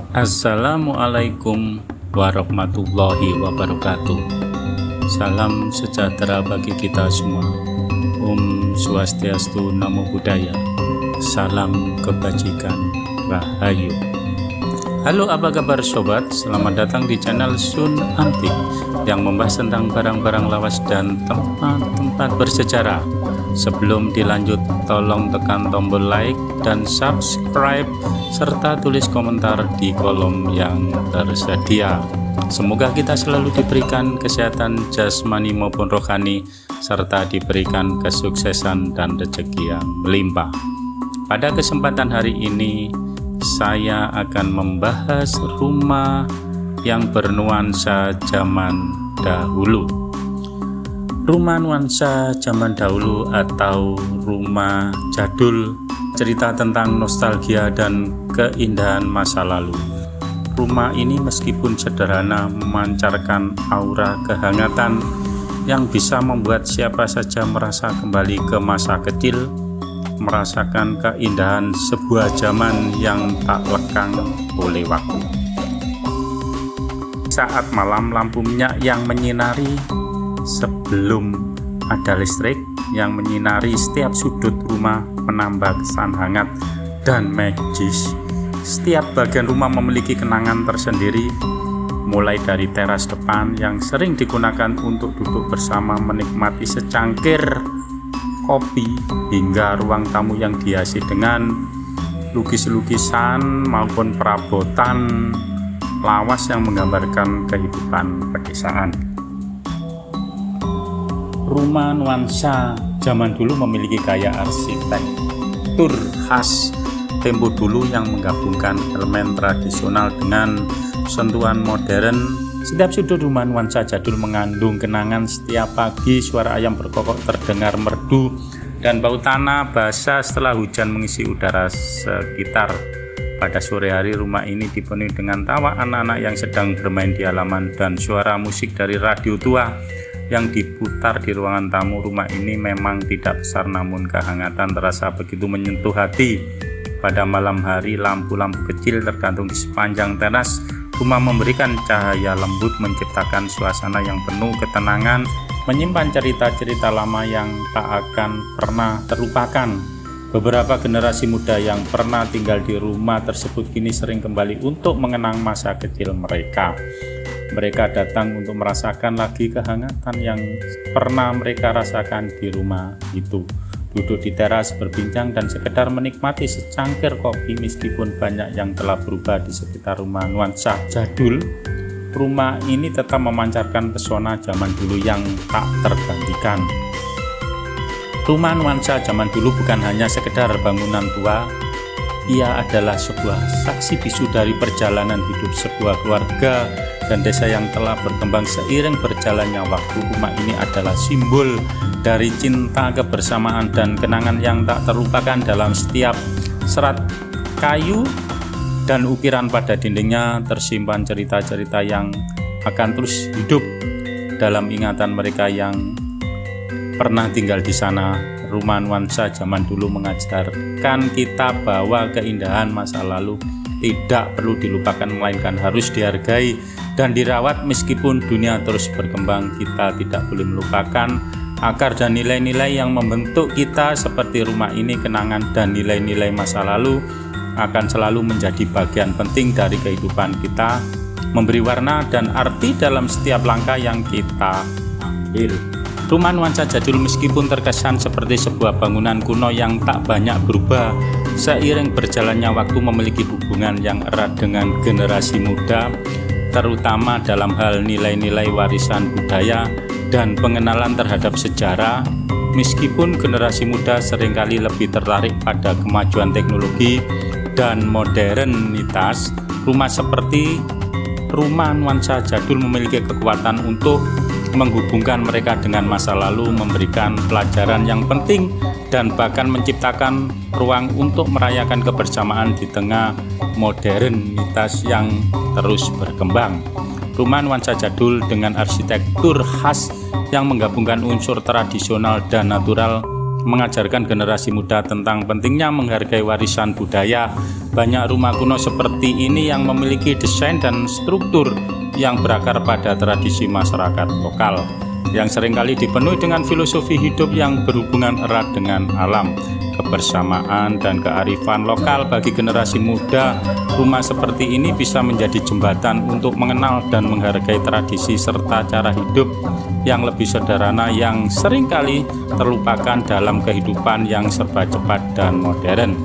Assalamualaikum warahmatullahi wabarakatuh. Salam sejahtera bagi kita semua. Om Swastiastu, Namo Buddhaya. Salam kebajikan, Rahayu. Halo, apa kabar sobat? Selamat datang di channel Sun Antik yang membahas tentang barang-barang lawas dan tempat-tempat bersejarah. Sebelum dilanjut, tolong tekan tombol like dan subscribe serta tulis komentar di kolom yang tersedia. Semoga kita selalu diberikan kesehatan jasmani maupun rohani serta diberikan kesuksesan dan rezeki yang melimpah. Pada kesempatan hari ini saya akan membahas rumah yang bernuansa zaman dahulu. Rumah nuansa zaman dahulu atau rumah jadul, cerita tentang nostalgia dan keindahan masa lalu. Rumah ini meskipun sederhana memancarkan aura kehangatan yang bisa membuat siapa saja merasa kembali ke masa kecil, merasakan keindahan sebuah zaman yang tak lekang oleh waktu. Saat malam, lampu minyak yang menyinari sebelum ada listrik yang menyinari setiap sudut rumah menambah kesan hangat dan magis. Setiap bagian rumah memiliki kenangan tersendiri, mulai dari teras depan yang sering digunakan untuk duduk bersama menikmati secangkir kopi, hingga ruang tamu yang dihiasi dengan lukis-lukisan maupun perabotan lawas yang menggambarkan kehidupan pedesaan. Rumah nuansa zaman dulu memiliki gaya arsitektur khas tempo dulu yang menggabungkan elemen tradisional dengan sentuhan modern. Setiap sudut rumah nuansa jadul mengandung kenangan. Setiap pagi suara ayam berkokok terdengar merdu dan bau tanah basah setelah hujan mengisi udara sekitar. Pada sore hari rumah ini dipenuhi dengan tawa anak-anak yang sedang bermain di halaman dan suara musik dari radio tua yang diputar di ruangan tamu. Rumah ini memang tidak besar, namun kehangatan terasa begitu menyentuh hati. Pada malam hari, lampu-lampu kecil tergantung di sepanjang teras rumah memberikan cahaya lembut, menciptakan suasana yang penuh ketenangan, menyimpan cerita-cerita lama yang tak akan pernah terlupakan. Beberapa generasi muda yang pernah tinggal di rumah tersebut kini sering kembali untuk mengenang masa kecil mereka. Mereka datang untuk merasakan lagi kehangatan yang pernah mereka rasakan di rumah itu. Duduk di teras, berbincang, dan sekedar menikmati secangkir kopi. Meskipun banyak yang telah berubah di sekitar rumah nuansa jadul, rumah ini tetap memancarkan pesona zaman dulu yang tak tergantikan. Rumah nuansa zaman dulu bukan hanya sekedar bangunan tua, ia adalah sebuah saksi bisu dari perjalanan hidup sebuah keluarga dan desa yang telah berkembang seiring berjalannya waktu. Rumah ini adalah simbol dari cinta, kebersamaan, dan kenangan yang tak terlupakan. Dalam setiap serat kayu dan ukiran pada dindingnya tersimpan cerita-cerita yang akan terus hidup dalam ingatan mereka yang pernah tinggal di sana. Rumah nuansa zaman dulu mengajarkan kita bahwa keindahan masa lalu tidak perlu dilupakan, melainkan harus dihargai dan dirawat. Meskipun dunia terus berkembang, kita tidak boleh melupakan akar dan nilai-nilai yang membentuk kita seperti rumah ini. Kenangan dan nilai-nilai masa lalu akan selalu menjadi bagian penting dari kehidupan kita, memberi warna dan arti dalam setiap langkah yang kita ambil. Rumah nuansa jadul meskipun terkesan seperti sebuah bangunan kuno yang tak banyak berubah, seiring berjalannya waktu memiliki hubungan yang erat dengan generasi muda, terutama dalam hal nilai-nilai warisan budaya dan pengenalan terhadap sejarah. Meskipun generasi muda seringkali lebih tertarik pada kemajuan teknologi dan modernitas, rumah seperti rumah nuansa jadul memiliki kekuatan untuk menghubungkan mereka dengan masa lalu, memberikan pelajaran yang penting, dan bahkan menciptakan ruang untuk merayakan kebersamaan di tengah modernitas yang terus berkembang. Rumah nuansa jadul dengan arsitektur khas yang menggabungkan unsur tradisional dan natural mengajarkan generasi muda tentang pentingnya menghargai warisan budaya, Banyak rumah kuno seperti ini yang memiliki desain dan struktur yang berakar pada tradisi masyarakat lokal, yang seringkali dipenuhi dengan filosofi hidup yang berhubungan erat dengan alam, kebersamaan, dan kearifan lokal. Bagi generasi muda, rumah seperti ini bisa menjadi jembatan untuk mengenal dan menghargai tradisi serta cara hidup yang lebih sederhana yang seringkali terlupakan dalam kehidupan yang serba cepat dan modern.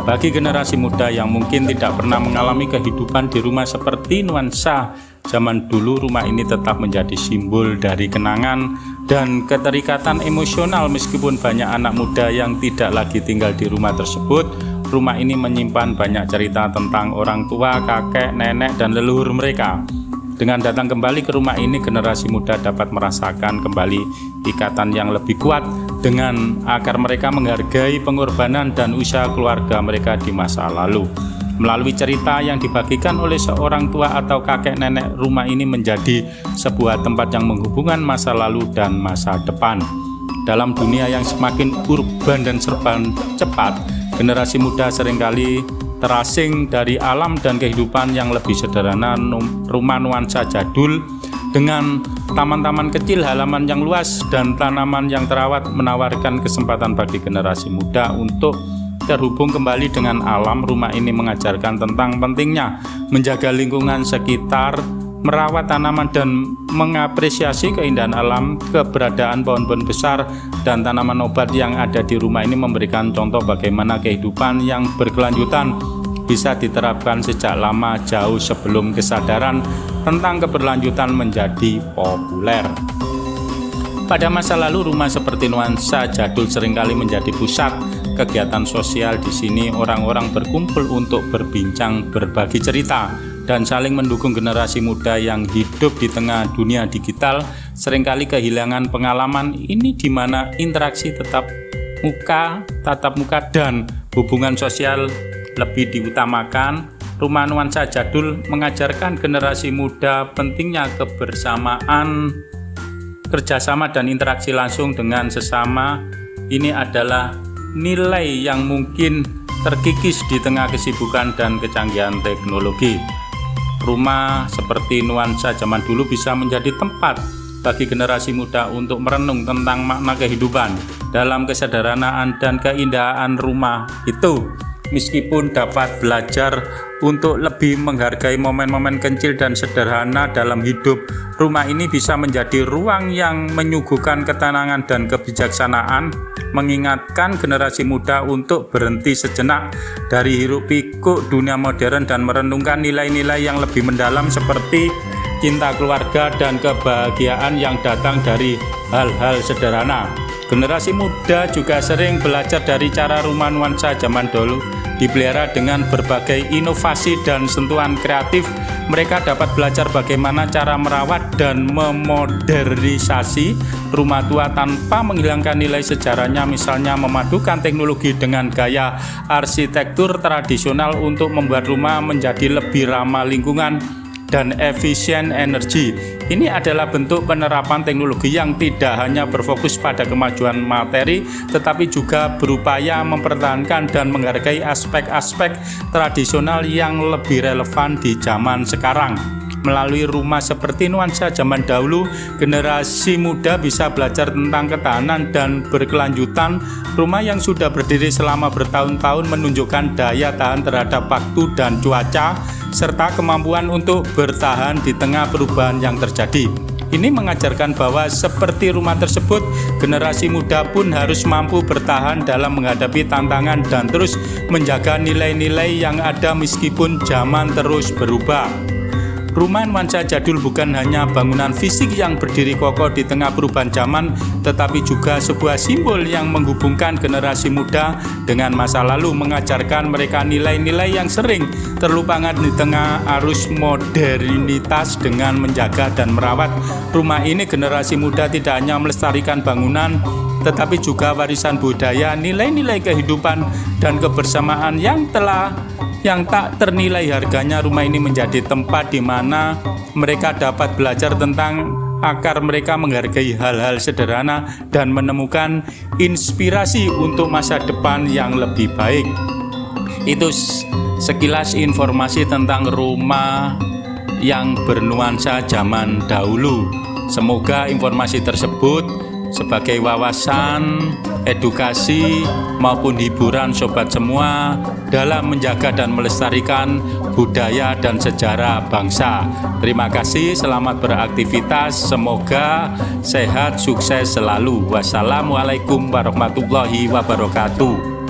Bagi generasi muda yang mungkin tidak pernah mengalami kehidupan di rumah seperti nuansa zaman dulu, rumah ini tetap menjadi simbol dari kenangan dan keterikatan emosional. Meskipun banyak anak muda yang tidak lagi tinggal di rumah tersebut, rumah ini menyimpan banyak cerita tentang orang tua, kakek, nenek, dan leluhur mereka. Dengan datang kembali ke rumah ini, generasi muda dapat merasakan kembali ikatan yang lebih kuat dengan akar mereka menghargai pengorbanan dan usaha keluarga mereka di masa lalu. Melalui cerita yang dibagikan oleh seorang tua atau kakek nenek, rumah ini menjadi sebuah tempat yang menghubungkan masa lalu dan masa depan. Dalam dunia yang semakin urban dan serba cepat, generasi muda seringkali terasing dari alam dan kehidupan yang lebih sederhana. Rumah nuansa jadul dengan taman-taman kecil, halaman yang luas, dan tanaman yang terawat menawarkan kesempatan bagi generasi muda untuk terhubung kembali dengan alam. Rumah ini mengajarkan tentang pentingnya menjaga lingkungan sekitar, merawat tanaman, dan mengapresiasi keindahan alam. Keberadaan pohon-pohon besar dan tanaman obat yang ada di rumah ini memberikan contoh bagaimana kehidupan yang berkelanjutan bisa diterapkan sejak lama, jauh sebelum kesadaran tentang keberlanjutan menjadi populer. Pada masa lalu, rumah seperti nuansa jadul seringkali menjadi pusat kegiatan sosial. Di sini orang-orang berkumpul untuk berbincang, berbagi cerita, dan saling mendukung. Generasi muda yang hidup di tengah dunia digital seringkali kehilangan pengalaman ini, di mana interaksi tatap muka dan hubungan sosial lebih diutamakan. Rumah nuansa jadul mengajarkan generasi muda pentingnya kebersamaan, kerjasama, dan interaksi langsung dengan sesama. Ini adalah nilai yang mungkin terkikis di tengah kesibukan dan kecanggihan teknologi. Rumah seperti nuansa zaman dulu bisa menjadi tempat bagi generasi muda untuk merenung tentang makna kehidupan dalam kesederhanaan dan keindahan rumah itu. Meskipun dapat belajar untuk lebih menghargai momen-momen kecil dan sederhana dalam hidup, rumah ini bisa menjadi ruang yang menyuguhkan ketenangan dan kebijaksanaan, mengingatkan generasi muda untuk berhenti sejenak dari hiruk-pikuk dunia modern dan merenungkan nilai-nilai yang lebih mendalam seperti cinta keluarga dan kebahagiaan yang datang dari hal-hal sederhana. Generasi muda juga sering belajar dari cara rumah nuansa zaman dulu dipelihara dengan berbagai inovasi dan sentuhan kreatif. Mereka dapat belajar bagaimana cara merawat dan memodernisasi rumah tua tanpa menghilangkan nilai sejarahnya, misalnya memadukan teknologi dengan gaya arsitektur tradisional untuk membuat rumah menjadi lebih ramah lingkungan dan efisien energi. Ini adalah bentuk penerapan teknologi yang tidak hanya berfokus pada kemajuan materi, tetapi juga berupaya mempertahankan dan menghargai aspek-aspek tradisional yang lebih relevan di zaman sekarang. Melalui rumah seperti nuansa zaman dahulu, generasi muda bisa belajar tentang ketahanan dan berkelanjutan. Rumah yang sudah berdiri selama bertahun-tahun menunjukkan daya tahan terhadap waktu dan cuaca, serta kemampuan untuk bertahan di tengah perubahan yang terjadi. Ini mengajarkan bahwa seperti rumah tersebut, generasi muda pun harus mampu bertahan dalam menghadapi tantangan dan terus menjaga nilai-nilai yang ada meskipun zaman terus berubah. Rumah nuansa jadul bukan hanya bangunan fisik yang berdiri kokoh di tengah perubahan zaman, tetapi juga sebuah simbol yang menghubungkan generasi muda dengan masa lalu, mengajarkan mereka nilai-nilai yang sering terlupakan di tengah arus modernitas. Dengan menjaga dan merawat rumah ini, generasi muda tidak hanya melestarikan bangunan, tetapi juga warisan budaya, nilai-nilai kehidupan, dan kebersamaan yang tak ternilai harganya. Rumah ini menjadi tempat di mana mereka dapat belajar tentang akar mereka, menghargai hal-hal sederhana, dan menemukan inspirasi untuk masa depan yang lebih baik. Itu sekilas informasi tentang rumah yang bernuansa zaman dahulu. Semoga informasi tersebut sebagai wawasan, edukasi maupun hiburan sobat semua dalam menjaga dan melestarikan budaya dan sejarah bangsa. Terima kasih, selamat beraktivitas, semoga sehat, sukses selalu. Wassalamualaikum warahmatullahi wabarakatuh.